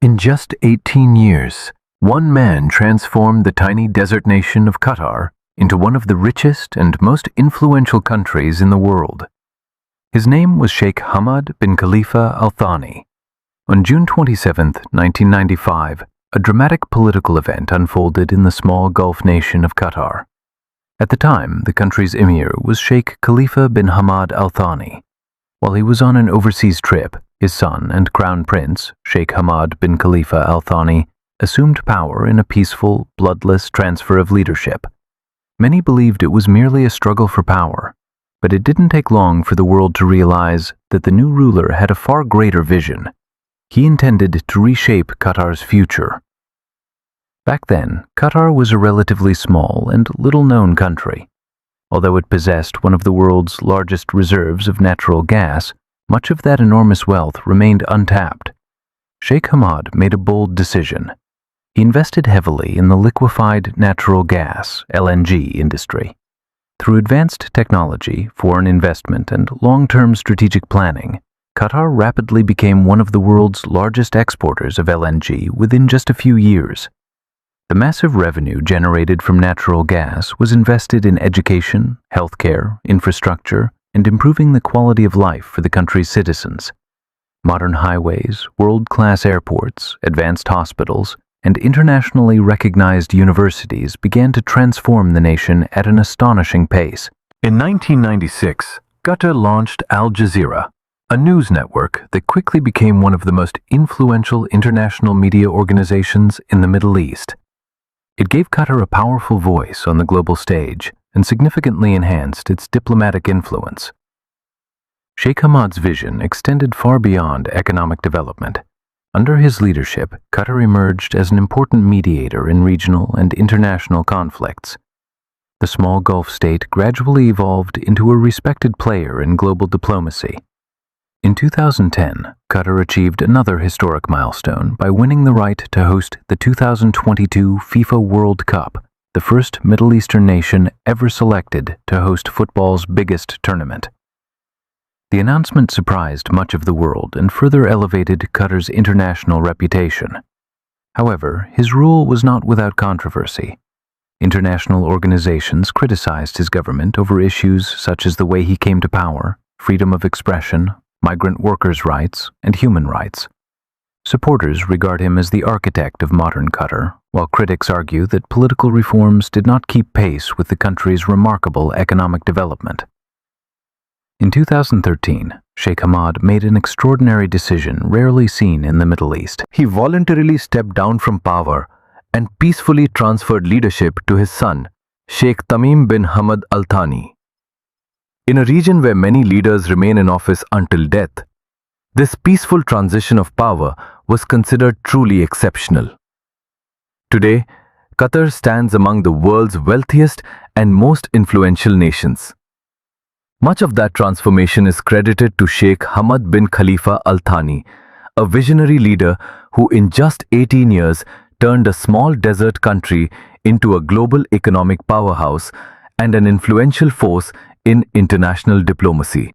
In just 18 years, one man transformed the tiny desert nation of Qatar into one of the richest and most influential countries in the world. His name was Sheikh Hamad bin Khalifa Al Thani. On June 27, 1995, a dramatic political event unfolded in the small Gulf nation of Qatar. At the time, the country's emir was Sheikh Khalifa bin Hamad Al Thani. While he was on an overseas trip, his son and crown prince, Sheikh Hamad bin Khalifa Al Thani, assumed power in a peaceful, bloodless transfer of leadership. Many believed it was merely a struggle for power, but it didn't take long for the world to realize that the new ruler had a far greater vision. He intended to reshape Qatar's future. Back then, Qatar was a relatively small and little-known country. Although it possessed one of the world's largest reserves of natural gas, much of that enormous wealth remained untapped. Sheikh Hamad made a bold decision. He invested heavily in the liquefied natural gas (LNG) industry. Through advanced technology, foreign investment, and long-term strategic planning, Qatar rapidly became one of the world's largest exporters of LNG within just a few years. The massive revenue generated from natural gas was invested in education, healthcare, infrastructure, and improving the quality of life for the country's citizens. Modern highways, world-class airports, advanced hospitals, and internationally recognized universities began to transform the nation at an astonishing pace. In 1996, Qatar launched Al Jazeera, a news network that quickly became one of the most influential international media organizations in the Middle East. It gave Qatar a powerful voice on the global stage and significantly enhanced its diplomatic influence. Sheikh Hamad's vision extended far beyond economic development. Under his leadership, Qatar emerged as an important mediator in regional and international conflicts. The small Gulf state gradually evolved into a respected player in global diplomacy. In 2010, Qatar achieved another historic milestone by winning the right to host the 2022 FIFA World Cup, the first Middle Eastern nation ever selected to host football's biggest tournament. The announcement surprised much of the world and further elevated Qatar's international reputation. However, his rule was not without controversy. International organizations criticized his government over issues such as the way he came to power, freedom of expression, migrant workers' rights, and human rights. Supporters regard him as the architect of modern Qatar, while critics argue that political reforms did not keep pace with the country's remarkable economic development. In 2013, Sheikh Hamad made an extraordinary decision rarely seen in the Middle East. He voluntarily stepped down from power and peacefully transferred leadership to his son, Sheikh Tamim bin Hamad Al Thani. In a region where many leaders remain in office until death, this peaceful transition of power was considered truly exceptional. Today, Qatar stands among the world's wealthiest and most influential nations. Much of that transformation is credited to Sheikh Hamad bin Khalifa Al Thani, a visionary leader who in just 18 years turned a small desert country into a global economic powerhouse and an influential force in international diplomacy.